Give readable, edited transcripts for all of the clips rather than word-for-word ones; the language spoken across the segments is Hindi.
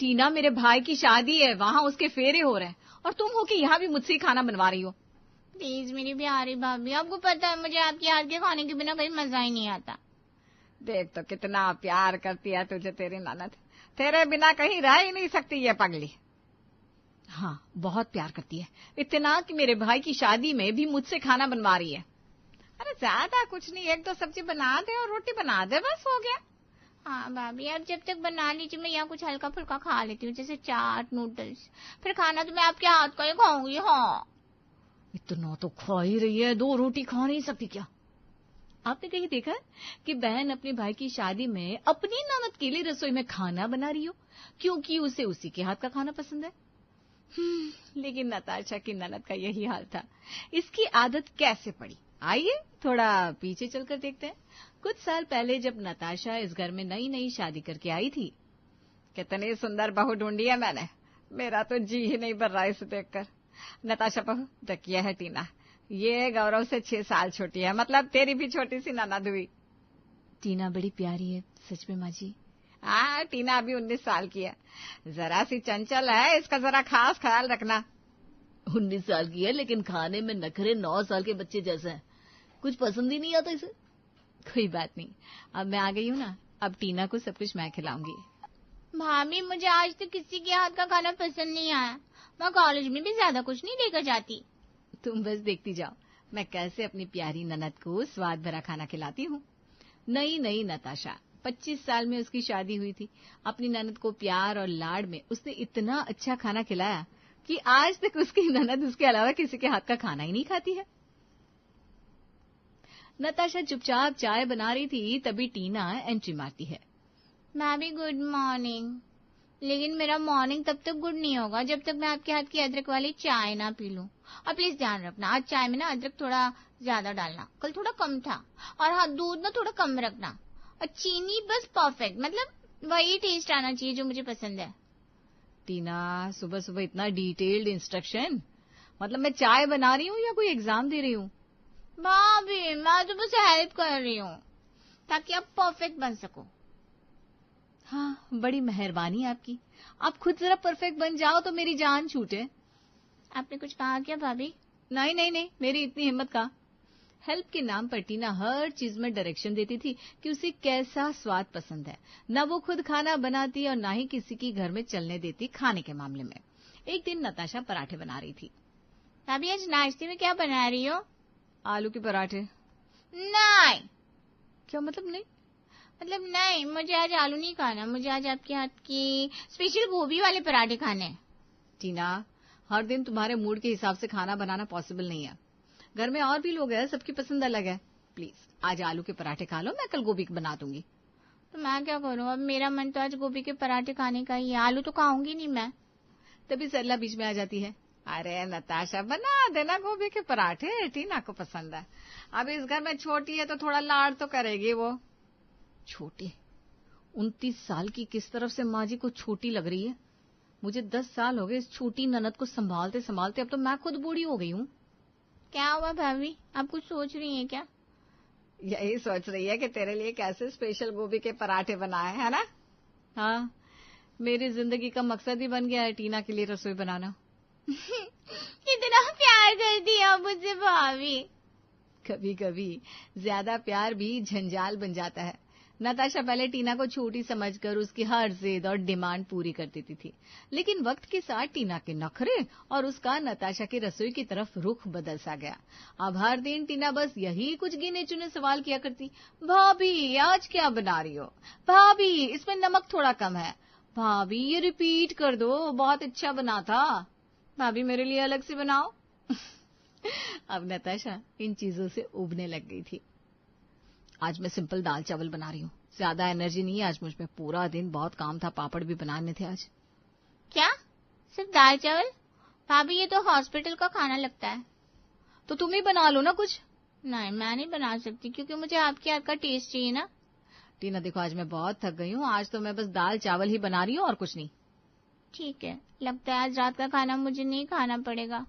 टीना, मेरे भाई की शादी है, वहां उसके फेरे हो रहे हैं और तुम हो कि यहाँ भी मुझसे ही खाना बनवा रही हो। प्लीज मेरी प्यारी भाभी, आपको पता है मुझे आपके हाथ के खाने के बिना कहीं मजा ही नहीं आता। देख तो कितना प्यार करती है तुझे तेरी ननद, तेरे बिना कहीं रह ही नहीं सकती ये पगली। हाँ, बहुत प्यार करती है, इतना कि मेरे भाई की शादी में भी मुझसे खाना बनवा रही है। अरे ज्यादा कुछ नहीं, 1-2 सब्जी बना दे और रोटी बना दे, बस हो गया। हाँ भाभी, आप जब तक बना लीजिए, मैं यहाँ कुछ हल्का फुल्का खा लेती हूँ, जैसे चाट नूडल्स। फिर खाना तो मैं आपके हाथ का ही खाऊंगी। हाँ, इतना तो खा ही रही है, 2 रोटी खा नहीं सकती क्या? आपने कहीं देखा कि बहन अपने भाई की शादी में अपनी ननद के लिए रसोई में खाना बना रही हो, क्योंकि उसे उसी के हाथ का खाना पसंद है। लेकिन नताशा की ननद का यही हाल था। इसकी आदत कैसे पड़ी, आइए थोड़ा पीछे चलकर देखते हैं। कुछ साल पहले जब नताशा इस घर में नई नई शादी करके आई थी, कितनी सुंदर बहू ढूंढी है मैंने, मेरा तो जी ही नहीं भर रहा इसे देखकर। नताशा बहू, तकिया है टीना, ये गौरव से 6 साल छोटी है, मतलब तेरी भी छोटी सी ननद हुई। टीना बड़ी प्यारी है सच में माँ जी। हाँ, टीना अभी 19 साल की है, जरा सी चंचल है, इसका जरा खास ख्याल रखना। 19 साल की है लेकिन खाने में नखरे 9 साल के बच्चे जैसे हैं, कुछ पसंद ही नहीं आता इसे। कोई बात नहीं, अब मैं आ गई हूँ ना, अब टीना को सब कुछ मैं खिलाऊंगी। भाभी मुझे आज तक किसी के हाथ का खाना पसंद नहीं आया, मैं कॉलेज में भी ज्यादा कुछ नहीं लेकर जाती। तुम बस देखती जाओ मैं कैसे अपनी प्यारी ननद को स्वाद भरा खाना खिलाती हूँ। नई नई नताशा, 25 साल में उसकी शादी हुई थी। अपनी ननद को प्यार और लाड में उसने इतना अच्छा खाना खिलाया कि आज तक उसकी ननद उसके अलावा किसी के हाथ का खाना ही नहीं खाती है। नताशा चुपचाप चाय बना रही थी, तभी टीना एंट्री मारती है। भाभी गुड मॉर्निंग। लेकिन मेरा मॉर्निंग तब तक गुड नहीं होगा जब तक मैं आपके हाथ की अदरक वाली चाय ना पी लूं। और प्लीज ध्यान रखना, आज चाय में ना अदरक थोड़ा ज्यादा डालना, कल थोड़ा कम था। और हाँ, दूध ना थोड़ा कम रखना, और चीनी बस परफेक्ट, मतलब वही टेस्ट आना चाहिए जो मुझे पसंद है। टीना, सुबह सुबह इतना डिटेल्ड इंस्ट्रक्शन, मतलब मैं चाय बना रही हूँ या कोई एग्जाम दे रही हूँ? भाभी मैं तो बस हेल्प कर रही हूँ ताकि आप परफेक्ट बन सको। हाँ, बड़ी मेहरबानी आपकी, आप खुद जरा परफेक्ट बन जाओ तो मेरी जान छूटे। आपने कुछ कहा क्या भाभी? नहीं नहीं नहीं, मेरी इतनी हिम्मत का। हेल्प के नाम पर टीना हर चीज में डायरेक्शन देती थी कि उसे कैसा स्वाद पसंद है। न वो खुद खाना बनाती और ना ही किसी की घर में चलने देती खाने के मामले में। एक दिन नताशा पराठे बना रही थी। भाभी आज नाश्ते में क्या बना रही हो? आलू के पराठे। नहीं। क्या मतलब नहीं? मतलब नहीं, मुझे आज आलू नहीं खाना, मुझे आज आपके हाथ की स्पेशल गोभी वाले पराठे खाने हैं। टीना, हर दिन तुम्हारे मूड के हिसाब से खाना बनाना पॉसिबल नहीं है। घर में और भी लोग हैं, सबकी पसंद अलग है। प्लीज आज आलू के पराठे खा लो, मैं कल गोभी के बना दूंगी। तो मैं क्या करूं, अब मेरा मन तो आज गोभी के पराठे खाने का ही है, आलू तो खाऊंगी नहीं मैं। तभी सरला बीच में आ जाती है। अरे नताशा, बना देना गोभी के पराठे, टीना को पसंद है। अब इस घर में छोटी है तो थोड़ा लाड तो करेगी वो। छोटी? 29 साल की किस तरफ से माँ जी को छोटी लग रही है? मुझे 10 साल हो गए इस छोटी ननद को संभालते संभालते, अब तो मैं खुद बूढ़ी हो गई हूँ। क्या हुआ भाभी, आप कुछ सोच रही हैं क्या? यही सोच रही है कि तेरे लिए कैसे स्पेशल गोभी के पराठे बनाए, है ना? हाँ, मेरी जिंदगी का मकसद ही बन गया है टीना के लिए रसोई बनाना। कितना प्यार करती है आप मुझसे भाभी। कभी कभी ज्यादा प्यार भी झंझाल बन जाता है। नताशा पहले टीना को छोटी समझकर उसकी हर जिद और डिमांड पूरी कर देती थी, लेकिन वक्त के साथ टीना के नखरे और उसका नताशा की रसोई की तरफ रुख बदल सा गया। अब हर दिन टीना बस यही कुछ गिने चुने सवाल किया करती। भाभी आज क्या बना रही हो? भाभी इसमें नमक थोड़ा कम है। भाभी ये रिपीट कर दो, बहुत अच्छा बना था। भाभी मेरे लिए अलग से बनाओ। अब नताशा इन चीजों से उबने लग गई थी। आज मैं सिंपल दाल चावल बना रही हूँ, ज्यादा एनर्जी नहीं है आज मुझ में, पूरा दिन बहुत काम था, पापड़ भी बनाने थे आज। क्या सिर्फ दाल चावल? भाभी ये तो हॉस्पिटल का खाना लगता है। तो तुम ही बना लो ना कुछ। नहीं मैं नहीं बना सकती, क्योंकि मुझे आपके हाथ का टेस्ट चाहिए ना। टीना देखो, आज मैं बहुत थक गई हूँ, आज तो मैं बस दाल चावल ही बना रही हूँ और कुछ नहीं। ठीक है, लगता है आज रात का खाना मुझे नहीं खाना पड़ेगा।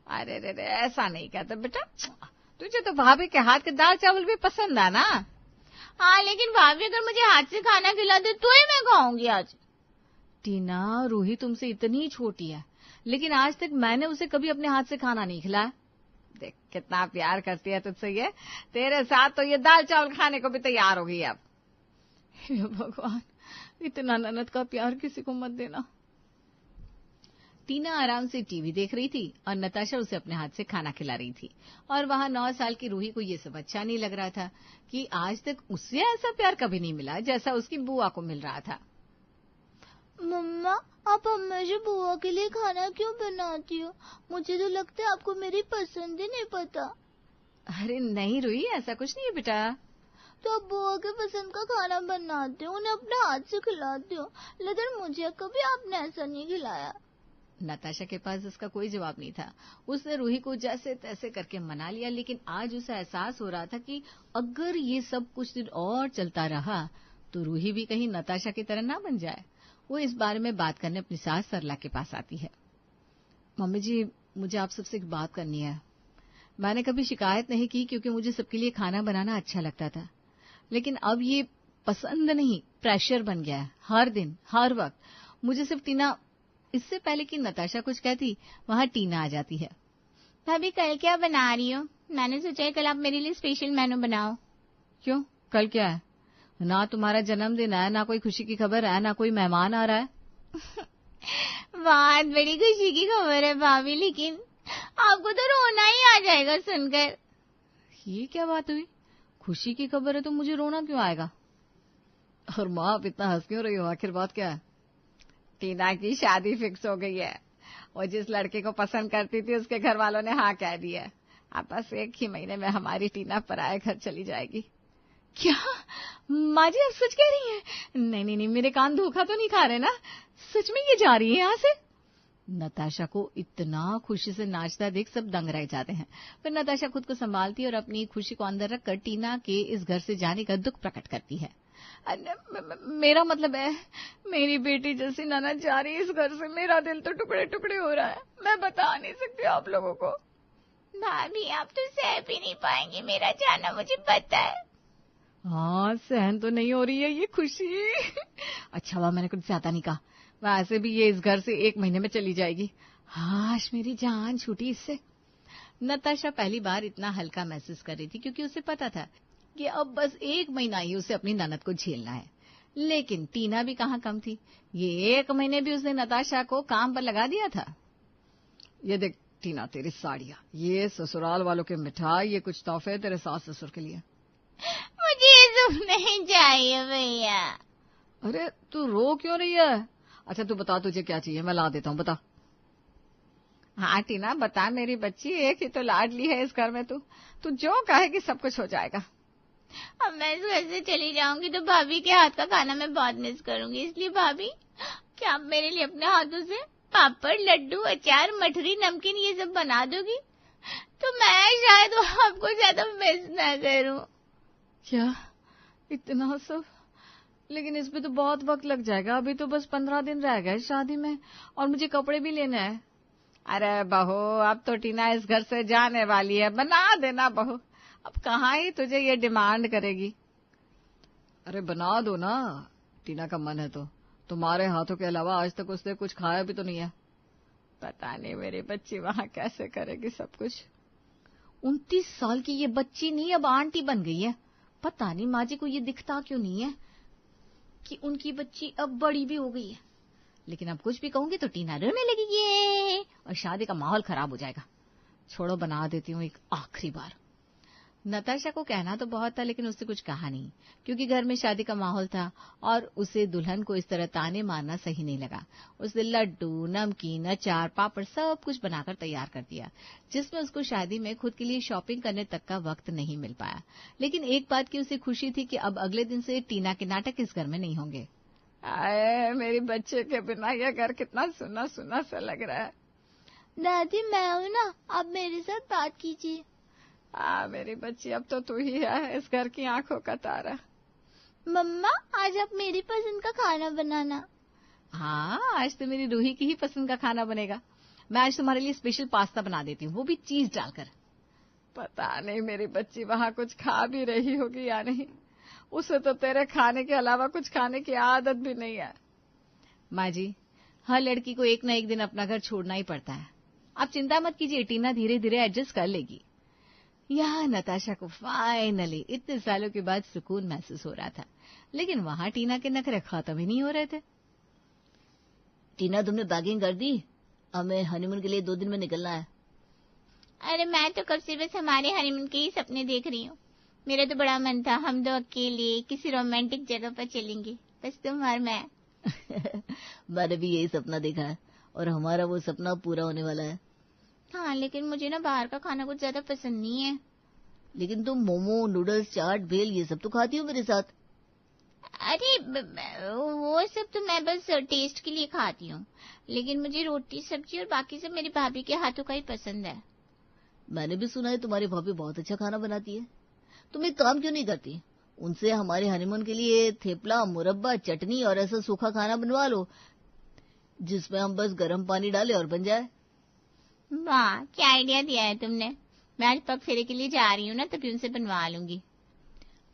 अरे रे रे, ऐसा नहीं कहते बेटा, तुझे तो भाभी के हाथ के दाल चावल भी पसंद है ना। हाँ लेकिन भाभी अगर मुझे हाथ से खाना खिला दे तो ही मैं खाऊंगी आज। टीना, रूही तुमसे इतनी छोटी है, लेकिन आज तक मैंने उसे कभी अपने हाथ से खाना नहीं खिलाया। देख कितना प्यार करती है तुझसे ये, तेरे साथ तो ये दाल चावल खाने को भी तैयार हो गई अब। हे भगवान, इतना ननद का प्यार किसी को मत देना। टीना आराम से टीवी देख रही थी और नताशा उसे अपने हाथ से खाना खिला रही थी। और वहां 9 साल की रूही को ये सब अच्छा नहीं लग रहा था कि आज तक उससे ऐसा प्यार कभी नहीं मिला जैसा उसकी बुआ को मिल रहा था। मम्मा, आप हमेशा बुआ के लिए खाना क्यों बनाती हो? मुझे तो लगता है आपको मेरी पसंद ही नहीं पता। अरे नहीं रूही, ऐसा कुछ नहीं है बेटा। तो आप बुआ के पसंद का खाना बनाते हो, उन्हें अपने हाथ से खिलाते हो, लेकिन मुझे कभी आपने ऐसा नहीं खिलाया। नताशा के पास इसका कोई जवाब नहीं था। उसने रूही को जैसे तैसे करके मना लिया, लेकिन आज उसे एहसास हो रहा था कि अगर ये सब कुछ दिन और चलता रहा तो रूही भी कहीं नताशा की तरह ना बन जाए। वो इस बारे में बात करने अपनी सास सरला के पास आती है। मम्मी जी, मुझे आप सबसे एक बात करनी है। मैंने कभी शिकायत नहीं की क्योंकि मुझे सबके लिए खाना बनाना अच्छा लगता था, लेकिन अब ये पसंद नहीं, प्रेशर बन गया है। हर दिन हर वक्त मुझे सिर्फ टीना, इससे पहले कि नताशा कुछ कहती वहां टीना आ जाती है। भाभी, कल क्या बना रही हो? मैंने सोचा है कल आप मेरे लिए स्पेशल मेनू बनाओ। क्यों, कल क्या है? ना तुम्हारा जन्मदिन है, ना कोई खुशी की खबर है, ना कोई मेहमान आ रहा है। बहुत बड़ी खुशी की खबर है भाभी, लेकिन आपको तो रोना ही आ जाएगा सुनकर। ये क्या बात हुई? खुशी की खबर है तो मुझे रोना क्यों आएगा? और माँ, आप इतना हंस क्यों रही हो? आखिर बात क्या है? टीना की शादी फिक्स हो गई है। वो जिस लड़के को पसंद करती थी उसके घर वालों ने हाँ कह दी है। अब बस 1 ही महीने में हमारी टीना पराए घर चली जाएगी। क्या माँ जी, आप सच कह रही हैं? नहीं नहीं नहीं, मेरे कान धोखा तो नहीं खा रहे ना? सच में ये जा रही है यहाँ से? नताशा को इतना खुशी से नाचता देख सब दंग रह जाते हैं। फिर नताशा खुद को संभालती और अपनी खुशी को अंदर रखकर टीना के इस घर से जाने का दुख प्रकट करती है। मेरा मतलब है, मेरी बेटी जैसी ननद जा रही है इस घर से, मेरा दिल तो टुकड़े टुकड़े हो रहा है। मैं बता नहीं सकती आप लोगों को। भाभी, आप तो सह भी नहीं पाएंगे मेरा जाना, मुझे पता है। हाँ, सहन तो नहीं हो रही है ये खुशी। अच्छा हुआ मैंने कुछ ज्यादा नहीं कहा, वैसे भी ये इस घर से 1 महीने में चली जाएगी। हाश मेरी जान छूटी इससे। नताशा पहली बार इतना हल्का महसूस कर रही थी क्योंकि उसे पता था कि अब बस 1 महीना ही उसे अपनी ननद को झेलना है। लेकिन टीना भी कहाँ कम थी। ये 1 महीने भी उसने नताशा को काम पर लगा दिया था। ये देख टीना, तेरी साड़ियाँ, ये ससुराल वालों के मिठाई, ये कुछ तोहफे तेरे सास ससुर के लिए। मुझे ये सब नहीं चाहिए भैया। अरे तू रो क्यों रही है? अच्छा तू बता, तुझे क्या चाहिए, मैं ला देता हूँ, बता। हाँ टीना बता मेरी बच्ची, एक ही तो लाडली है इस घर में। तू जो कहेगी सब कुछ हो जाएगा। अब मैं इस घर से चली जाऊंगी तो भाभी के हाथ का खाना मैं बहुत मिस करूंगी, इसलिए भाभी क्या आप मेरे लिए अपने हाथों से पापड़, लड्डू, अचार, मठरी, नमकीन ये सब बना दोगी? तो मैं शायद आपको ज्यादा मिस ना करूं। क्या इतना सब? लेकिन इस पे तो बहुत वक्त लग जाएगा। अभी तो बस 15 दिन रह गए शादी में, और मुझे कपड़े भी लेने हैं। अरे बहू, अब तो टीना इस घर से जाने वाली है, बना देना बहू। अब कहाँ ही तुझे ये डिमांड करेगी। अरे बना दो ना, टीना का मन है तो। तुम्हारे हाथों के अलावा आज तक उसने कुछ खाया भी तो नहीं है। पता नहीं मेरी बच्ची वहां कैसे करेगी सब कुछ। 29 साल की ये बच्ची नहीं, अब आंटी बन गई है। पता नहीं माँ जी को ये दिखता क्यों नहीं है कि उनकी बच्ची अब बड़ी भी हो गई है। लेकिन अब कुछ भी कहूंगी तो टीना रोने लगेगी और शादी का माहौल खराब हो जाएगा। छोड़ो, बना देती हूँ एक आखिरी बार। नताशा को कहना तो बहुत था, लेकिन उससे कुछ कहा नहीं क्योंकि घर में शादी का माहौल था और उसे दुल्हन को इस तरह ताने मारना सही नहीं लगा। उसने लड्डू, नमकीन, अचार, पापड़ सब कुछ बनाकर तैयार कर दिया, जिसमें उसको शादी में खुद के लिए शॉपिंग करने तक का वक्त नहीं मिल पाया। लेकिन एक बात की उसे खुशी थी कि अब अगले दिन से टीना के नाटक इस घर में नहीं होंगे। आए मेरी बच्चे के बिना यह घर कितना सुना सुना सा लग रहा है। दादी, मैं हूं ना, आप मेरे साथ बात कीजिए। मेरी बच्ची, अब तो तू ही है इस घर की आंखों का तारा। मम्मा, आज आप मेरी पसंद का खाना बनाना। हाँ, आज तो मेरी रूही की ही पसंद का खाना बनेगा। मैं आज तुम्हारे लिए स्पेशल पास्ता बना देती हूँ, वो भी चीज डालकर। पता नहीं मेरी बच्ची वहां कुछ खा भी रही होगी या नहीं। उसे तो तेरे खाने के अलावा कुछ खाने की आदत भी नहीं है। माँ जी, हर लड़की को एक न एक दिन अपना घर छोड़ना ही पड़ता है। आप चिंता मत कीजिए, टीना धीरे धीरे एडजस्ट कर लेगी। यहाँ नताशा को फाइनली इतने सालों के बाद सुकून महसूस हो रहा था, लेकिन वहां टीना के नखरे खत्म ही नहीं हो रहे थे। टीना, तुमने पैकिंग कर दी? हमें हनीमून के लिए 2 दिन में निकलना है। अरे मैं तो कब से बस हमारे हनीमून के ही सपने देख रही हूँ। मेरा तो बड़ा मन था हम 2 अकेले किसी रोमांटिक जगह पर चलेंगे, बस तुम और मैं। मैंने भी यही सपना देखा है और हमारा वो सपना पूरा होने वाला है। हाँ, लेकिन मुझे ना बाहर का खाना कुछ ज्यादा पसंद नहीं है। लेकिन तुम मोमो, नूडल्स, चाट, भेल ये सब तो खाती हो मेरे साथ। अरे वो सब तो मैं बस टेस्ट के लिए खाती हूँ, लेकिन मुझे रोटी सब्जी और बाकी सब मेरी भाभी के हाथों का ही पसंद है। मैंने भी सुना है तुम्हारी भाभी बहुत अच्छा खाना बनाती है। तुम एक काम क्यों नहीं करती, उनसे हमारे हनीमून के लिए थेपला, मुरब्बा, चटनी और ऐसा सूखा खाना बनवा लो जिसमें हम बस गर्म पानी डालें और बन जाए। वाह, क्या आइडिया दिया है तुमने। मैं आज पग फेरे के लिए जा रही हूँ ना, तभी उनसे बनवा लूंगी।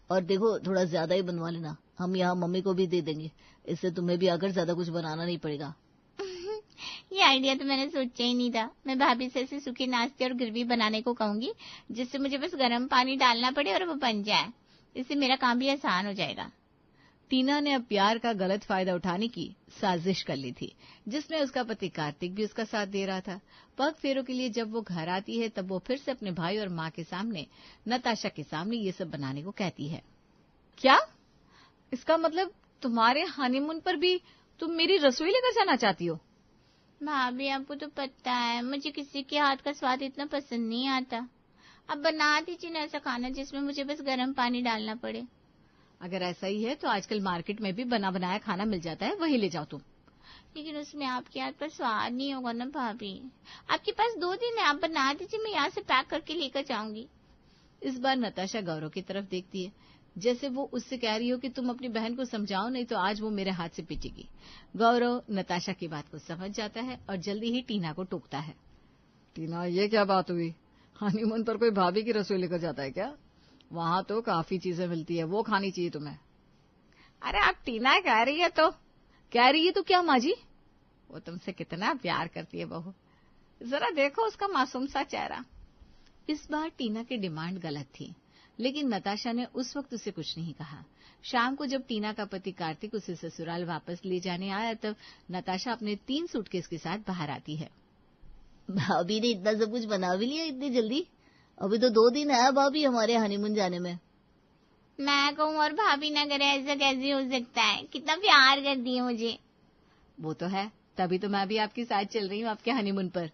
और देखो, थोड़ा ज्यादा ही बनवा लेना, हम यहाँ मम्मी को भी दे देंगे, इससे तुम्हें भी आकर ज्यादा कुछ बनाना नहीं पड़ेगा। ये आइडिया तो मैंने सोचा ही नहीं था। मैं भाभी से ऐसे सूखे नाश्ते और ग्रेवी बनाने को कहूंगी जिससे मुझे बस गर्म पानी डालना पड़े और वो बन जाए। इससे मेरा काम भी आसान हो जाएगा। टीना ने अब प्यार का गलत फायदा उठाने की साजिश कर ली थी, जिसमें उसका पति कार्तिक भी उसका साथ दे रहा था। पग फेरों के लिए जब वो घर आती है तब वो फिर से अपने भाई और माँ के सामने, नताशा के सामने ये सब बनाने को कहती है। क्या? इसका मतलब तुम्हारे हनीमून पर भी तुम मेरी रसोई लेकर जाना चाहती हो? भाभी, आपको तो पता है मुझे किसी के हाथ का स्वाद इतना पसंद नहीं आता। अब बना दीजिए ना ऐसा खाना जिसमें मुझे बस गर्म पानी डालना पड़े। अगर ऐसा ही है तो आजकल मार्केट में भी बना बनाया खाना मिल जाता है, वही ले जाओ तुम। लेकिन उसमें आपके हाथ पर स्वाद नहीं होगा ना भाभी। आपके पास 2 दिन है, आप बना दीजिए, मैं यहाँ से पैक करके लेकर जाऊंगी। इस बार नताशा गौरव की तरफ देखती है, जैसे वो उससे कह रही हो कि तुम अपनी बहन को समझाओ, नहीं तो आज वो मेरे हाथ से पीटेगी। गौरव नताशा की बात को समझ जाता है और जल्दी ही टीना को टोकता है। टीना, ये क्या बात हुई? हनीमून पर कोई भाभी की रसोई लेकर जाता है क्या? वहां तो काफी चीजें मिलती है, वो खानी चाहिए तुम्हें। अरे आप टीना कह रही है तो क्या माँ जी? वो तुमसे कितना प्यार करती है बहू, जरा देखो उसका मासूम सा चेहरा। इस बार टीना की डिमांड गलत थी, लेकिन नताशा ने उस वक्त उसे कुछ नहीं कहा। शाम को जब टीना का पति कार्तिक उसे ससुराल वापस ले जाने आया तब नताशा अपने 3 सूटकेस के साथ बाहर आती है। भाभी ने इतना सब कुछ बना भी लिया इतनी जल्दी? अभी तो 2 दिन है भाभी हमारे हनीमून जाने में। मैं कहूँ और भाभी ना करे ऐसा कैसे हो सकता है? कितना प्यार करती है मुझे। वो तो है, तभी तो मैं भी आपके साथ चल रही हूँ आपके हनीमून पर।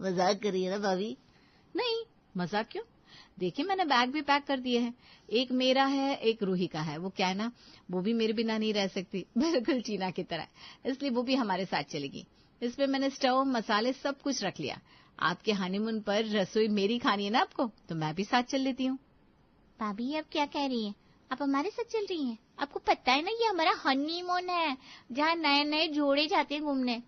मजाक कर रही है ना भाभी? नहीं, मजाक क्यों? देखिए, मैंने बैग भी पैक कर दिए हैं। एक मेरा है, एक रूही का है। वो क्या है ना, वो भी मेरे बिना नहीं रह सकती, बिल्कुल टीना की तरह, इसलिए वो भी हमारे साथ चलेगी। इसमें मैंने स्टोव, मसाले सब कुछ रख लिया। आपके हनीमून पर रसोई मेरी खानी है ना आपको, तो मैं भी साथ चल लेती हूँ। भाभी, आप क्या कह रही हैं? आप हमारे साथ चल रही हैं? आपको पता है ना ये हमारा हनीमून है, जहाँ नए नए जोड़े जाते हैं घूमने।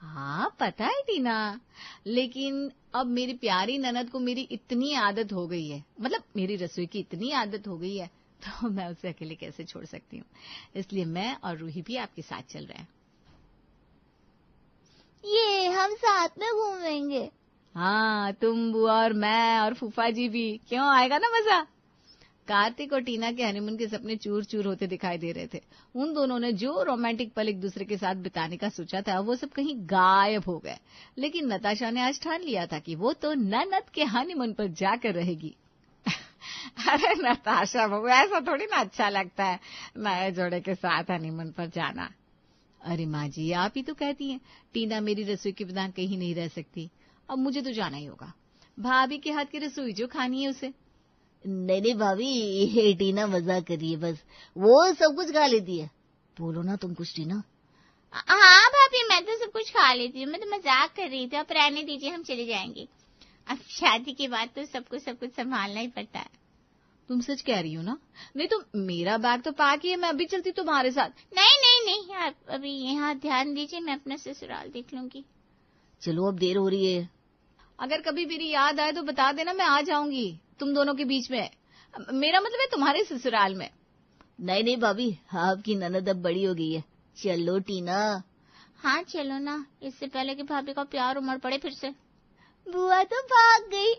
हाँ पता है टीना, लेकिन अब मेरी प्यारी ननद को मेरी इतनी आदत हो गई है, मतलब मेरी रसोई की इतनी आदत हो गई है, तो मैं उसे अकेले कैसे छोड़ सकती हूँ। इसलिए मैं और रूही भी आपके साथ चल रहे हैं। ये हम साथ में घूमेंगे? हाँ, तुम, बुआ और मैं और फूफा जी भी। क्यों, आएगा ना मजा? कार्तिक और टीना के हनीमून के सपने चूर चूर होते दिखाई दे रहे थे। उन दोनों ने जो रोमांटिक पल एक दूसरे के साथ बिताने का सोचा था वो सब कहीं गायब हो गए। लेकिन नताशा ने आज ठान लिया था कि वो तो ननद के हनीमून पर जाकर रहेगी। अरे नताशा बहू, ऐसा थोड़ी ना अच्छा लगता है नए जोड़े के साथ हनीमून पर जाना। अरे माँ जी, आप ही तो कहती हैं टीना मेरी रसोई के बिना कहीं नहीं रह सकती। अब मुझे तो जाना ही होगा। भाभी के हाथ की रसोई जो खानी है उसे। नहीं भाभी, ये टीना मजाक कर रही है, बस वो सब कुछ खा लेती है। बोलो ना तुम कुछ टीना। हाँ भाभी, मैं तो सब कुछ खा लेती हूँ, मैं तो मजाक कर रही थी। आप रहने दीजिए, हम चले जाएंगे। अब शादी के बाद तो सब कुछ संभालना ही पड़ता है। तुम सच कह रही हो ना? नहीं तो मेरा बैग तो पैक ही है, मैं अभी चलती तुम्हारे साथ। नहीं, आप अभी यहाँ ध्यान दीजिए, मैं अपना ससुराल देख लूंगी। चलो, अब देर हो रही है। अगर कभी मेरी याद आए तो बता देना, मैं आ जाऊंगी तुम दोनों के बीच में। मेरा मतलब है तुम्हारे ससुराल में। नहीं नहीं भाभी, आपकी ननद अब बड़ी हो गई है, चलो टीना। हाँ चलो ना, इससे पहले कि भाभी का प्यार उमड़ पड़े फिर से। बुआ तो भाग गई।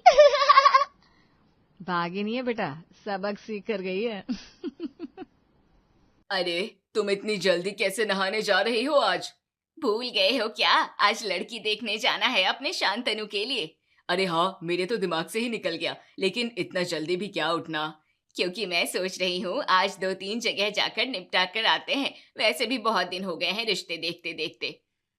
भागी नहीं है बेटा, सबक सीख कर गई है। अरे तुम इतनी जल्दी कैसे नहाने जा रही हो आज? भूल गए हो क्या? आज लड़की देखने जाना है अपने शांतनु के लिए। अरे हाँ, मेरे तो दिमाग से ही निकल गया, लेकिन इतना जल्दी भी क्या उठना? क्योंकि मैं सोच रही हूँ आज 2-3 जगह जाकर निपटा कर आते हैं। वैसे भी बहुत दिन हो गए हैं रिश्ते देखते देखते।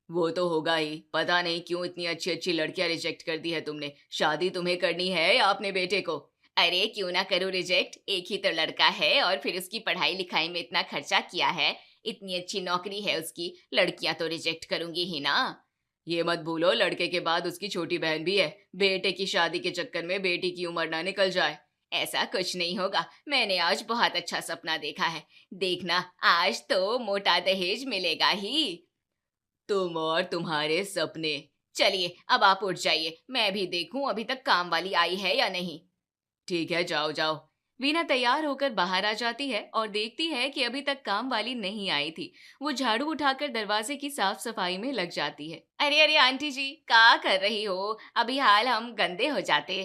वो तो होगा ही, पता नहीं क्यों इतनी अच्छी अच्छी लड़कियां रिजेक्ट कर दी है तुमने। शादी तुम्हें करनी है या अपने बेटे को? अरे क्यों ना करूँ रिजेक्ट, एक ही तो लड़का है और फिर उसकी पढ़ाई लिखाई में इतना खर्चा किया है, इतनी अच्छी नौकरी है उसकी, लड़कियां तो रिजेक्ट करूंगी ही ना। ये मत भूलो, लड़के के बाद उसकी छोटी बहन भी है। बेटे की शादी के चक्कर में बेटी की उम्र ना निकल जाए। ऐसा कुछ नहीं होगा, मैंने आज बहुत अच्छा सपना देखा है। देखना, आज तो मोटा दहेज मिलेगा ही। तुम और तुम्हारे सपने। चलिए अब आप उठ जाइए, मैं भी देखूं अभी तक काम वाली आई है या नहीं। ठीक है, जाओ जाओ। वीना तैयार होकर बाहर आ जाती है और देखती है कि अभी तक काम वाली नहीं आई थी। वो झाड़ू उठाकर दरवाजे की साफ सफाई में लग जाती है। अरे अरे आंटी जी, क्या कर रही हो? अभी हाल हम गंदे हो जाते।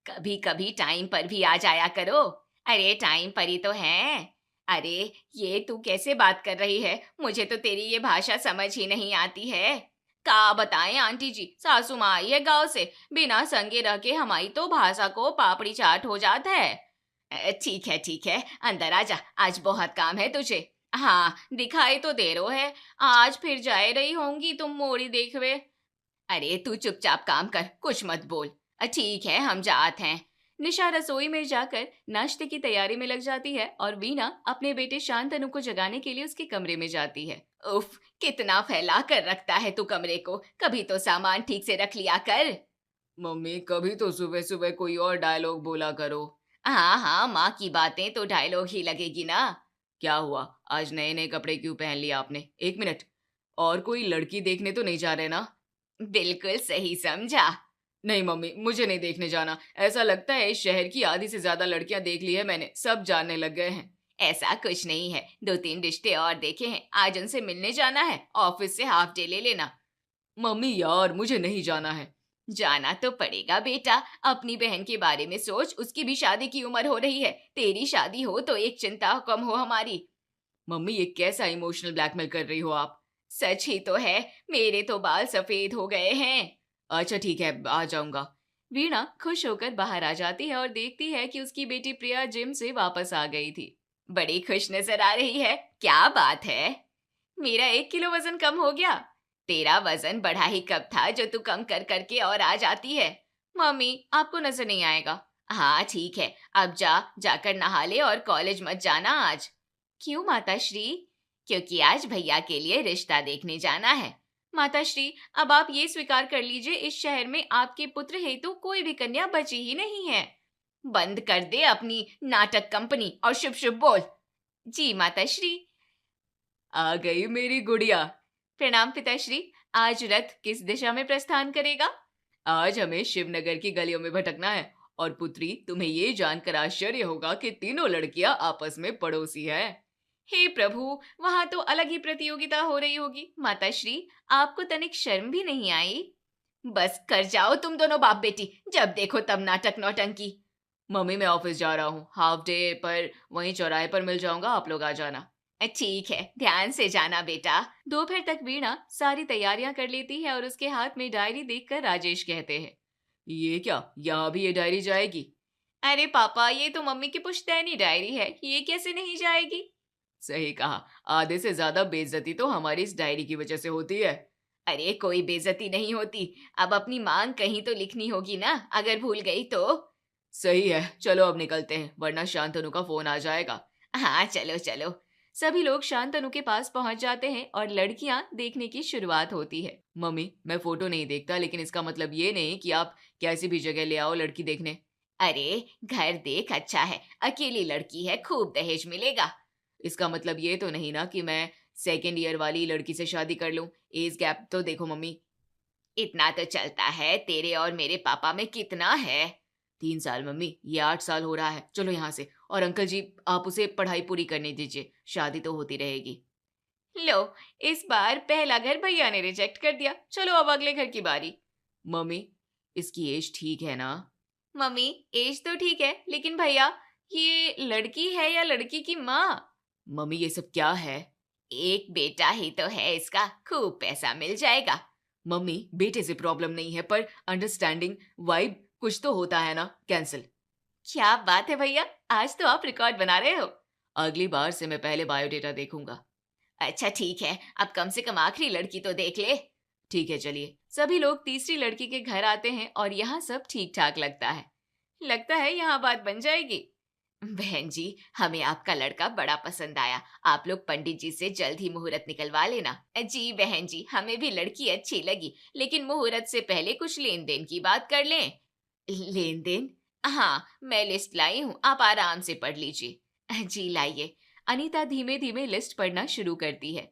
कभी कभी टाइम पर भी आ जाया करो। अरे टाइम पर ही तो है। अरे ये तू कैसे बात कर रही है? मुझे तो तेरी ये भाषा समझ ही नहीं आती है। का बताएं आंटी जी, सासू माँ आई है गाँव से, बिना संगे रह के हमारी तो भाषा को पापड़ी चाट हो जाता है। ठीक है, अंदर आजा, आज बहुत काम है तुझे। हाँ दिखाई तो दे रो है, आज फिर जाए रही होंगी तुम मोड़ी देखवे। अरे तू चुपचाप काम कर, कुछ मत बोल। ठीक है, हम जात हैं। निशा रसोई में जाकर नाश्ते की तैयारी में लग जाती है और वीना अपने बेटे शांतनु को जगाने के लिए उसके कमरे में जाती है। उफ, कितना फैला कर रखता है तू कमरे को, कभी तो सामान ठीक से रख लिया कर। मम्मी, कभी तो सुबह सुबह कोई और डायलॉग बोला करो। हाँ, माँ की बातें तो डायलॉग ही लगेगी ना। क्या हुआ, आज नए नए कपड़े क्यों पहन लिए आपने? एक मिनट, और कोई लड़की देखने तो नहीं जा रहे ना? बिल्कुल सही समझा। नहीं मम्मी, मुझे नहीं देखने जाना। ऐसा लगता है इस शहर की आधी से ज्यादा लड़कियां देख ली है मैंने, सब जानने लग गए हैं। ऐसा कुछ नहीं है, 2-3 रिश्ते और देखे हैं, आज उनसे मिलने जाना है, ऑफिस से हाफ डे ले लेना। मम्मी यार, मुझे नहीं जाना है। जाना तो पड़ेगा बेटा, अपनी बहन के बारे में सोच, उसकी भी शादी की उम्र हो रही है, तेरी शादी हो तो एक चिंता कम हो हमारी। मम्मी, ये कैसा इमोशनल ब्लैकमेल कर रही हो आप? सच ही तो है, मेरे तो बाल सफेद हो गए हैं। अच्छा ठीक है, आ जाऊंगा। वीणा खुश होकर बाहर आ जाती है और देखती है कि उसकी बेटी प्रिया जिम से वापस आ गई थी। बड़ी खुश नजर आ रही है, क्या बात है? मेरा 1 किलो वजन कम हो गया। तेरा वजन बढ़ा ही कब था जो तू कम कर करके और आ जाती है। मम्मी, आपको नजर नहीं आएगा। हाँ ठीक है, अब जाकर नहा ले और कॉलेज मत जाना आज। क्यों माताश्री? क्योंकि आज भैया के लिए रिश्ता देखने जाना है। माताश्री, अब आप ये स्वीकार कर लीजिए, इस शहर में आपके पुत्र हेतु कोई भी कन्या बची ही नहीं है। बंद कर दे अपनी नाटक कंपनी और शुभ शुभ बोल। जी माताश्री। आ गई मेरी गुड़िया। प्रणाम पिताश्री, आज रथ किस दिशा में प्रस्थान करेगा? आज हमें शिवनगर की गलियों में भटकना है। और पुत्री, तुम्हें ये जानकर आश्चर्य होगा कि तीनों लड़कियां आपस में पड़ोसी हैं। हे प्रभु, वहां तो अलग ही प्रतियोगिता हो रही होगी। माताश्री, आपको तनिक शर्म भी नहीं आई? बस कर जाओ तुम दोनों बाप बेटी, जब देखो तब नाटक नौटंकी। मम्मी, मैं ऑफिस जा रहा हूँ, हाफ डे पर वहीं चौराहे पर मिल जाऊंगा, आप लोग आ जाना। ठीक है, ध्यान से जाना बेटा। दोपहर तक वीणा सारी तैयारियां कर लेती है और उसके हाथ में डायरी देखकर राजेश कहते हैं, ये क्या, यहाँ भी ये डायरी जाएगी? अरे पापा, ये तो मम्मी की पुश्तैनी डायरी है, ये कैसे नहीं जाएगी? सही कहा, आधे से ज्यादा बेइज्जती तो हमारी इस डायरी की वजह से होती है। अरे कोई बेइज्जती नहीं होती, अब अपनी मांग कहीं तो लिखनी होगी ना, अगर भूल गई तो। सही है, चलो अब निकलते हैं, वरना शांतनु का फोन आ जाएगा। हाँ चलो चलो। सभी लोग शांतनु के पास पहुंच जाते हैं और लड़कियां देखने की शुरुआत होती है। मम्मी, मैं फोटो नहीं देखता, लेकिन इसका मतलब ये नहीं कि आप कैसी भी जगह ले आओ लड़की देखने। अरे घर देख, अच्छा है, अकेली लड़की है, खूब दहेज मिलेगा। इसका मतलब ये तो नहीं ना कि मैं सेकेंड ईयर वाली लड़की से शादी कर लूं? एज गैप तो देखो मम्मी। इतना तो चलता है, तेरे और मेरे पापा में कितना है? 3 साल मम्मी, ये 8 साल हो रहा है, चलो यहाँ से। और अंकल जी, आप उसे पढ़ाई पूरी करने दीजिए, शादी तो होती रहेगी। लो, इस बार पहला घर भैया ने रिजेक्ट कर दिया, चलो अब अगले घर की बारी। मम्मी, इसकी एज ठीक है ना? मम्मी, एज तो ठीक है, लेकिन भैया ये लड़की है या लड़की की माँ? मम्मी, ये सब क्या है? एक बेटा ही तो है इसका, खूब पैसा मिल जाएगा। मम्मी, बेटे से प्रॉब्लम नहीं है, पर अंडरस्टैंडिंग वाइब कुछ तो होता है ना। कैंसिल। क्या बात है भैया, आज तो आप रिकॉर्ड बना रहे हो। अगली बार से मैं पहले बायोडेटा देखूंगा। अच्छा ठीक है, अब कम से कम आखिरी लड़की तो देख ले। ठीक है, चलिए। सभी लोग तीसरी लड़की के घर आते हैं और यहाँ सब ठीक ठाक लगता है यहाँ बात बन जाएगी। बहन जी, हमें आपका लड़का बड़ा पसंद आया, आप लोग पंडित जी से जल्द ही मुहूर्त निकलवा लेना। जी बहन जी, हमें भी लड़की अच्छी लगी, लेकिन मुहूर्त से पहले कुछ लेन देन की बात कर लें। लेन देन? हाँ, मैं लिस्ट लाई हूँ, आप आराम से पढ़ लीजिए। जी लाइए। अनीता धीमे धीमे लिस्ट पढ़ना शुरू करती है।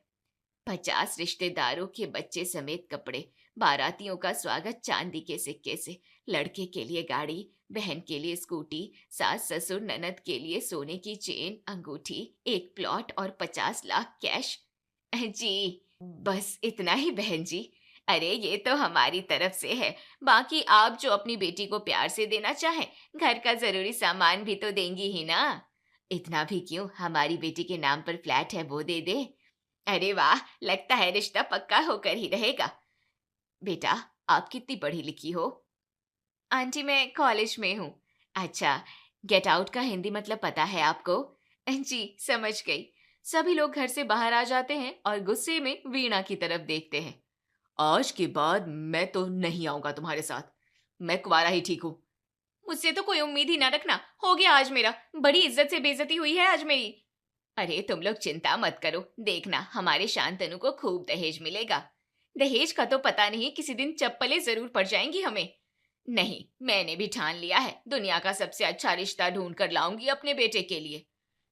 50 रिश्तेदारों के बच्चे समेत कपड़े, बारातियों का स्वागत चांदी के सिक्के से, लड़के के लिए गाड़ी, बहन के लिए स्कूटी, सास ससुर ननद के लिए सोने की चेन, अंगूठी, एक प्लॉट और 50 लाख कैश। जी बस इतना ही बहन जी। अरे ये तो हमारी तरफ से है, बाकी आप जो अपनी बेटी को प्यार से देना चाहें, घर का जरूरी सामान भी तो देंगी ही ना। इतना भी क्यों, हमारी बेटी के नाम पर फ्लैट है वो दे दे। अरे वाह, लगता है रिश्ता पक्का होकर ही रहेगा। बेटा, आप कितनी पढ़ी लिखी हो? आंटी, मैं कॉलेज में हूँ। अच्छा, गेट आउट का हिंदी मतलब पता है आपको? जी समझ गई। सभी लोग घर से बाहर आ जाते हैं और गुस्से में वीणा की तरफ देखते हैं। आज के बाद मैं तो नहीं आऊंगा तुम्हारे साथ, मैं कुंवारा ही ठीक हूँ। मुझसे तो कोई उम्मीद ही ना रखना, हो गया आज मेरा, बड़ी इज्जत से बेइज्जती हुई है आज मेरी। अरे तुम लोग चिंता मत करो, देखना हमारे शांतनु को खूब दहेज मिलेगा। दहेज का तो पता नहीं, किसी दिन चप्पलें जरूर पड़ जाएंगी हमें। नहीं, मैंने भी ठान लिया है, दुनिया का सबसे अच्छा रिश्ता ढूंढ कर लाऊंगी अपने बेटे के लिए।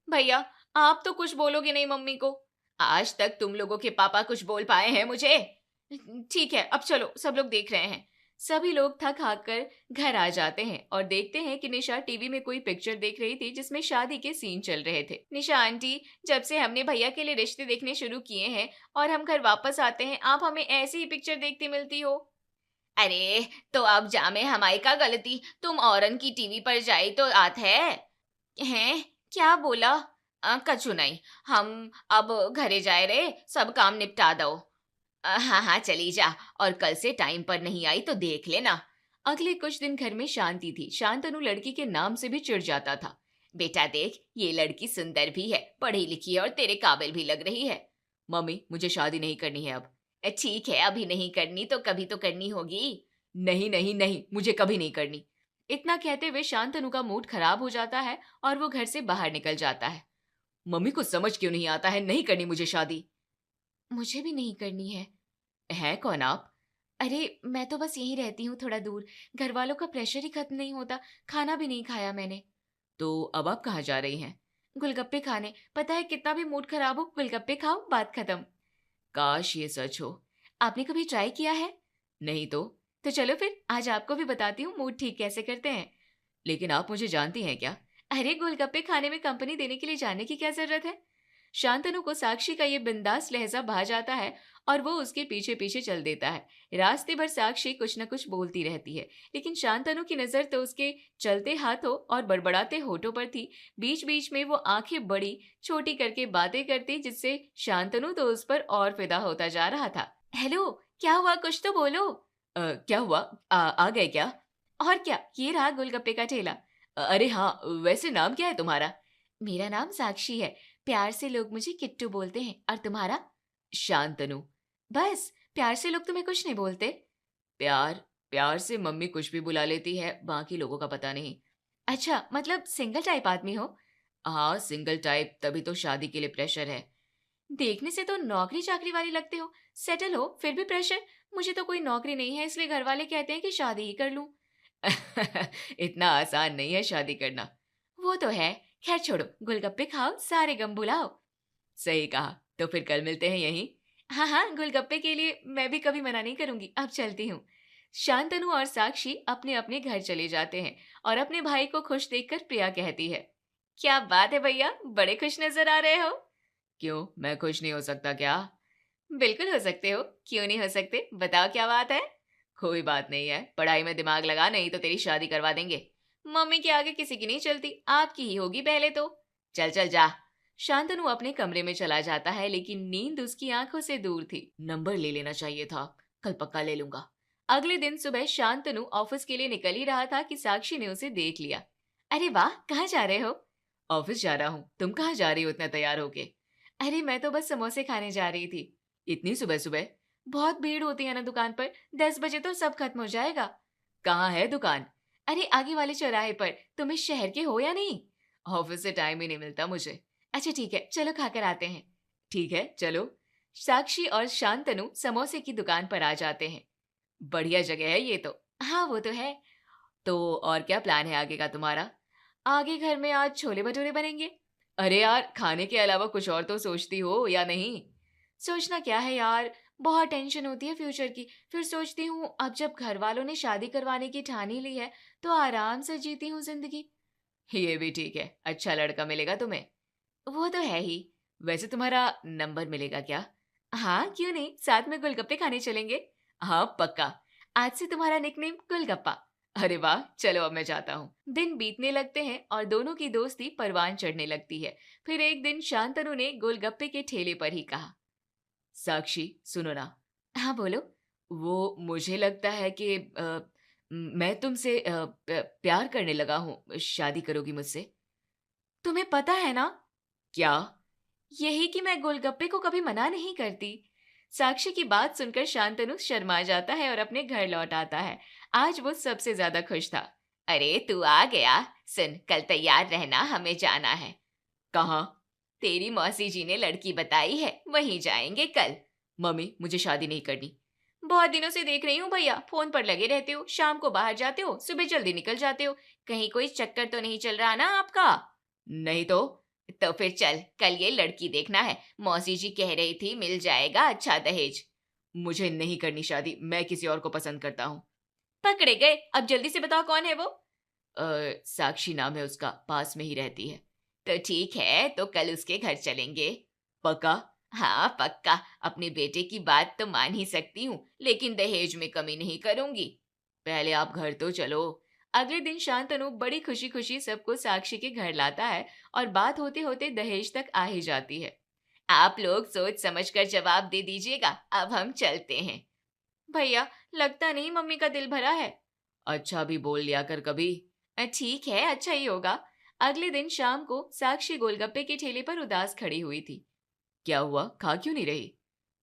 भैया, आप तो कुछ बोलोगे नहीं मम्मी को? आज तक तुम लोगों के पापा कुछ बोल पाए हैं मुझे? ठीक है, अब चलो, सब लोग देख रहे हैं। सभी लोग थक हाक कर घर आ जाते हैं और देखते हैं कि निशा टीवी में कोई पिक्चर देख रही थी जिसमें शादी के सीन चल रहे थे। निशा आंटी, जब से हमने भैया के लिए रिश्ते देखने शुरू किए हैं और हम घर वापस आते हैं, आप हमें ऐसी ही पिक्चर देखती मिलती हो। अरे तो अब जामे हमारी का गलती, तुम औरन की टीवी पर जाई तो आत है क्या बोला? कछु नहीं, हम अब घरे जाए रे, सब काम निपटा दो। हाँ हाँ चली जा, और कल से टाइम पर नहीं आई तो देख लेना। अगले कुछ दिन घर में शांति थी। शांतनु लड़की के नाम से भी चिढ़ जाता था। बेटा देख, ये लड़की सुंदर भी है, पढ़ी लिखी है और तेरे काबिल भी लग रही है। मम्मी, मुझे शादी नहीं करनी है अब। ठीक है, अभी नहीं करनी तो कभी तो करनी होगी। नहीं नहीं नहीं, मुझे कभी नहीं करनी। इतना कहते हुए शांतनु का मूड खराब हो जाता है और वो घर से बाहर निकल जाता है। मम्मी को समझ क्यों नहीं आता है, नहीं करनी मुझे शादी। मुझे भी नहीं करनी है कौन आप? अरे मैं तो बस यहीं रहती हूँ, थोड़ा दूर, घर वालों का प्रेशर ही खत्म नहीं होता, खाना भी नहीं खाया मैंने। तो अब आप कहाँ जा रही हैं? गोलगप्पे खाने, पता है कितना भी मूड खराब हो, गोलगप्पे खाओ, बात खत्म। काश ये सच हो। आपने कभी ट्राई किया है? नहीं तो चलो फिर आज आपको भी बताती हूँ मूड ठीक कैसे करते हैं। लेकिन आप मुझे जानती हैं क्या? अरे गोलगप्पे खाने में कंपनी देने के लिए जाने की क्या जरूरत है? शांतनु को साक्षी का ये बिंदास लहजा भा जाता है और वो उसके पीछे पीछे चल देता है। रास्ते भर साक्षी कुछ न कुछ बोलती रहती है, लेकिन शांतनु की नजर तो उसके चलते हाथों और बड़बड़ाते होठों पर थी। बीच बीच में वो आंखें बड़ी छोटी करके बातें करती, जिससे शांतनु तो उस पर और फिदा होता जा रहा था। हेलो, क्या हुआ, कुछ तो बोलो। क्या हुआ, आ गए क्या? और क्या, ये रहा गोलगप्पे का ठेला। अरे हाँ, वैसे नाम क्या है तुम्हारा? मेरा नाम साक्षी है, प्यार से लोग मुझे किट्टू बोलते हैं। और तुम्हारा? शांतनु। बस, प्यार से लोग तुम्हें कुछ नहीं बोलते? प्यार से मम्मी कुछ भी बुला लेती है, बाकी लोगों का पता नहीं। अच्छा, मतलब सिंगल टाइप आदमी हो? हाँ सिंगल टाइप, तभी तो शादी के लिए प्रेशर है। देखने से तो नौकरी चाकरी वाली लगते हो, सेटल हो, फिर भी प्रेशर। मुझे तो कोई नौकरी नहीं है, इसलिए घर वाले कहते हैं कि शादी ही कर लूं। इतना आसान नहीं है शादी करना। वो तो है, खैर छोड़ो, गोलगप्पे खाओ, सारे गम भुलाओ। सही कहा, तो फिर कल मिलते हैं यहीं। हाँ हाँ, गोलगप्पे के लिए मैं भी कभी मना नहीं करूंगी, अब चलती हूँ। शांतनु और साक्षी अपने अपने घर चले जाते हैं और अपने भाई को खुश देखकर प्रिया कहती है, क्या बात है भैया, बड़े खुश नजर आ रहे हो। क्यों, मैं खुश नहीं हो सकता क्या? बिल्कुल हो सकते हो, क्यों नहीं हो सकते, बताओ क्या बात है। कोई बात नहीं है, पढ़ाई में दिमाग लगा, नहीं तो तेरी शादी करवा देंगे। मम्मी के आगे किसी की नहीं चलती, आपकी ही होगी पहले तो। चल चल जा। शांतनु अपने कमरे में चला जाता है, लेकिन नींद उसकी आंखों से दूर थी। नंबर ले लेना चाहिए था, कल पक्का ले लूंगा। अगले दिन सुबह शांतनु ऑफिस के लिए निकल ही रहा था कि साक्षी ने उसे देख लिया। अरे वाह, कहाँ जा रहे हो? ऑफिस जा रहा हूँ, तुम कहाँ जा रही हो इतना तैयार होके? अरे मैं तो बस समोसे खाने जा रही थी। इतनी सुबह सुबह? बहुत भीड़ होती है ना दुकान पर, 10 बजे तो सब खत्म हो जाएगा। कहाँ है दुकान? अरे आगे वाले चौराहे पर। तुम इस शहर के हो या नहीं? ऑफिस से टाइम ही नहीं मिलता मुझे। अच्छा ठीक है, चलो खाकर आते हैं। ठीक है चलो। साक्षी और शांतनु समोसे की दुकान पर आ जाते हैं। बढ़िया जगह है ये तो। हाँ वो तो है। तो और क्या प्लान है आगे का तुम्हारा? आगे घर में आज छोले भटूरे बनेंगे। अरे यार, खाने के अलावा कुछ और तो सोचती हो या नहीं? सोचना क्या है यार, बहुत टेंशन होती है फ्यूचर की। फिर सोचती हूँ अब जब घर वालों ने शादी करवाने की ठान ही ली है तो आराम से जीती हूँ जिंदगी। ये भी ठीक है, अच्छा लड़का मिलेगा तुम्हें। वो तो है ही। वैसे तुम्हारा नंबर मिलेगा क्या? हाँ क्यों नहीं, साथ में गोलगप्पे खाने चलेंगे। हाँ पक्का, आज से तुम्हारा निकनेम गोलगप्पा। अरे वाह, चलो अब मैं जाता हूँ। दिन बीतने लगते हैं और दोनों की दोस्ती परवान चढ़ने लगती है। फिर एक दिन शांतनु ने गोलगप्पे के ठेले पर ही कहा, साक्षी सुनो ना। हाँ बोलो। वो मुझे लगता है कि मैं तुमसे प्यार करने लगा हूँ, शादी करोगी मुझसे? तुम्हें पता है ना? क्या? यही कि मैं गोलगप्पे को कभी मना नहीं करती। साक्षी की बात सुनकर शांतनु शर्मा जाता है और अपने घर लौट आता है। आज वो सबसे ज्यादा खुश था। अरे तू आ गया, सुन कल तैयार रहना, हमें जाना है। कहाँ? तेरी मौसी जी ने लड़की बताई है, वहीं जाएंगे कल। मम्मी मुझे शादी नहीं करनी। बहुत दिनों से देख रही हूँ भैया, फोन पर लगे रहते हो, शाम को बाहर जाते हो, सुबह जल्दी निकल जाते हो। कहीं कोई चक्कर तो नहीं चल रहा ना आपका? नहीं तो फिर चल, कल ये लड़की देखना है, मौसी जी कह रही थी मिल जाएगा अच्छा दहेज। मुझे नहीं करनी शादी, मैं किसी और को पसंद करता हूँ। पकड़े गए, अब जल्दी से बताओ कौन है वो? साक्षी नाम है उसका, पास में ही रहती है। तो ठीक है, तो कल उसके घर चलेंगे। पक्का? हाँ पक्का, अपने बेटे की बात तो मान ही सकती हूँ, लेकिन दहेज में कमी नहीं करूंगी। पहले आप घर तो चलो। अगले दिन शांतनु बड़ी खुशी खुशी सबको साक्षी के घर लाता है और बात होते होते दहेज तक आ ही जाती है। आप लोग सोच समझकर जवाब दे दीजिएगा, अब हम चलते हैं। भैया लगता नहीं मम्मी का दिल भरा है। अच्छा भी बोल लिया कर कभी। ठीक है, अच्छा ही होगा। अगले दिन शाम को साक्षी गोलगप्पे के ठेले पर उदास खड़ी हुई थी। क्या हुआ, खा क्यों नहीं रही?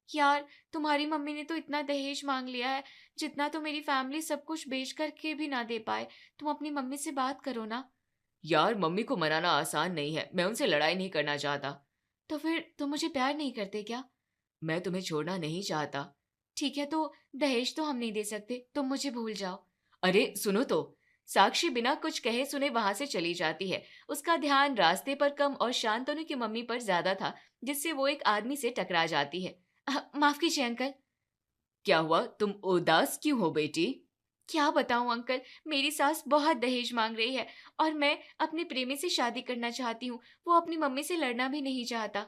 यार तुम्हारी मम्मी ने तो इतना दहेज मांग लिया है जितना तो मेरी फैमिली सब कुछ बेच करके भी ना दे पाए। तुम अपनी मम्मी से बात करो ना। यार मम्मी को मनाना आसान नहीं है, मैं उनसे लड़ाई नहीं करना चाहता। तो फिर तुम मुझे प्यार नहीं करते क्या? मैं तुम्हें छोड़ना नहीं चाहता। ठीक है, तो दहेज तो हम नहीं दे सकते, तुम मुझे भूल जाओ। अरे सुनो तो। साक्षी बिना कुछ कहे सुने वहां से चली जाती है। उसका ध्यान रास्ते पर कम और शांतनु की मम्मी पर ज्यादा था, जिससे वो एक आदमी से टकरा जाती है। माफ कीजिए अंकल। क्या हुआ, तुम उदास क्यों हो बेटी? क्या बताऊं अंकल, मेरी सास बहुत दहेज मांग रही है और मैं अपने प्रेमी से शादी करना चाहती हूँ। वो अपनी मम्मी से लड़ना भी नहीं चाहता।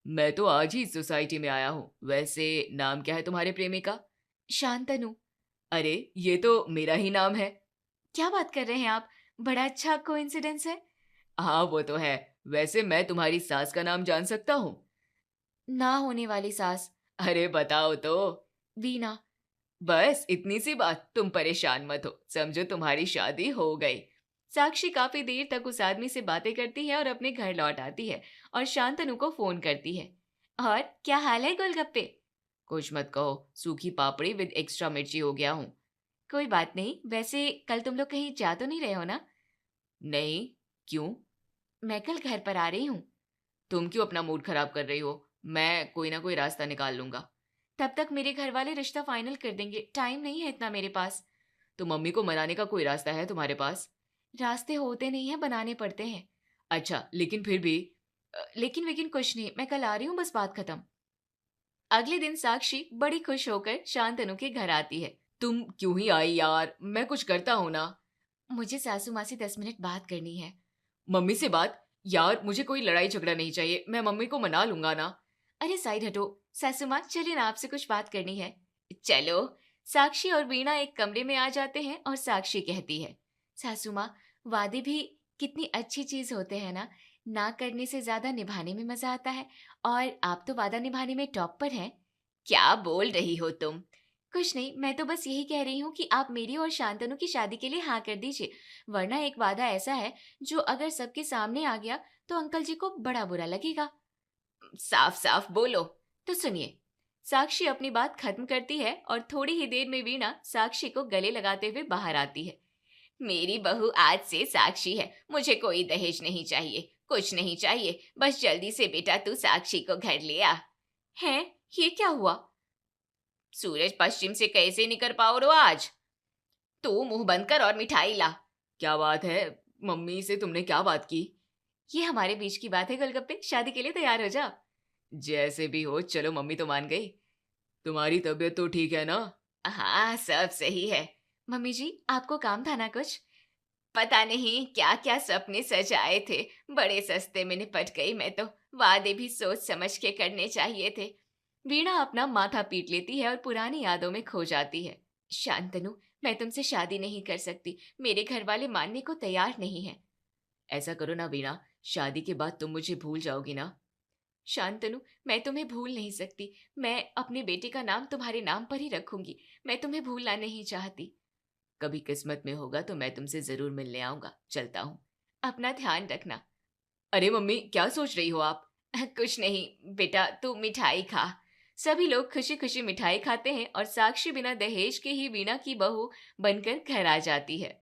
मैं तो आज ही सोसाइटी में आया हूँ। वैसे नाम क्या है तुम्हारे प्रेमी का? शांतनु। अरे ये तो मेरा ही नाम है। क्या बात कर रहे हैं आप, बड़ा अच्छा कोइंसिडेंस है। हाँ वो तो है। वैसे मैं तुम्हारी सास का नाम जान सकता हूँ? ना होने वाली सास। अरे बताओ तो। वीना। बस इतनी सी बात, तुम परेशान मत हो, समझो तुम्हारी शादी हो गई। साक्षी काफी देर तक उस आदमी से बातें करती है और अपने घर लौट आती है और शांतनु को फोन करती है। और क्या हाल है गोलगप्पे? कुछ मत कहो, सूखी पापड़ी विद एक्स्ट्रा मिर्ची हो गया हूँ। कोई बात नहीं, वैसे कल तुम लोग कहीं जा तो नहीं रहे हो ना? नहीं। क्यों? मैं कल घर पर आ रही हूँ। तुम क्यों अपना मूड खराब कर रही हो? मैं कोई ना कोई रास्ता निकाल लूंगा। तब तक मेरे घर वाले रिश्ता फाइनल कर देंगे, टाइम नहीं है इतना मेरे पास। तो मम्मी को मनाने का कोई रास्ता है तुम्हारे पास? रास्ते होते नहीं है, बनाने पड़ते हैं। अच्छा लेकिन फिर भी। लेकिन कुछ नहीं, मैं कल आ रही हूँ, बस बात खत्म। अगले दिन साक्षी बड़ी खुश होकर शांतनु के घर आती है। तुम क्यों ही आई यार, मैं कुछ करता हूँ ना। मुझे सासू माँ से 10 मिनट बात करनी है। मम्मी से बात? यार मुझे कोई लड़ाई झगड़ा नहीं चाहिए, मैं मम्मी को मना लूंगा ना। अरे साइड हटो। सासू माँ चलिए ना, आपसे कुछ बात करनी है। चलो। साक्षी और वीणा एक कमरे में आ जाते हैं और साक्षी कहती है, सासू माँ, वादे भी कितनी अच्छी चीज होते हैं ना करने से ज्यादा निभाने में मजा आता है। और आप तो वादा निभाने में टॉप पर हैं। क्या बोल रही हो तुम? कुछ नहीं, मैं तो बस यही कह रही हूँ कि आप मेरी और शांतनु की शादी के लिए हाँ कर दीजिए, वरना एक वादा ऐसा है जो अगर सबके सामने आ गया तो अंकल जी को बड़ा बुरा लगेगा। साफ साफ बोलो। तो सुनिए। साक्षी अपनी बात खत्म करती है और थोड़ी ही देर में वीणा साक्षी को गले लगाते हुए बाहर आती है। मेरी बहू आज से साक्षी है, मुझे कोई दहेज नहीं चाहिए, कुछ नहीं चाहिए, बस जल्दी से बेटा तू साक्षी को घर ले आ। हैं, ये क्या हुआ? सूरज पश्चिम से कैसे निकल पाओ रो आज? तू मुंह बंद कर और मिठाई ला। क्या बात है मम्मी से तुमने क्या बात की? ये हमारे बीच की बात है गोलगप्पे, शादी के लिए तैयार हो जा। जैसे भी हो, चलो मम्मी तो मान गई। तुम्हारी तबीयत तो ठीक है ना? हाँ, सब सही है। मम्मी जी, आपको काम था ना कुछ? पता नहीं क्या क्या सपने सजाए थे, बड़े सस्ते में निपट गई मैं तो। वादे भी सोच समझ के करने चाहिए थे। वीणा अपना माथा पीट लेती है और पुरानी यादों में खो जाती है। शांतनु, मैं तुमसे शादी नहीं कर सकती, मेरे घर वाले मानने को तैयार नहीं है। ऐसा करो ना वीणा, शादी के बाद तुम मुझे भूल जाओगी ना? शांतनु, मैं तुम्हें भूल नहीं सकती। मैं अपने बेटे का नाम तुम्हारे नाम पर ही रखूंगी। मैं तुम्हें भूलना नहीं चाहती। कभी किस्मत में होगा तो मैं तुमसे जरूर मिलने आऊंगा। चलता हूँ। अपना ध्यान रखना। अरे मम्मी, क्या सोच रही हो आप? कुछ नहीं बेटा, तू मिठाई खा। सभी लोग खुशी खुशी मिठाई खाते हैं और साक्षी बिना दहेज के ही वीणा की बहू बनकर घर आ जाती है।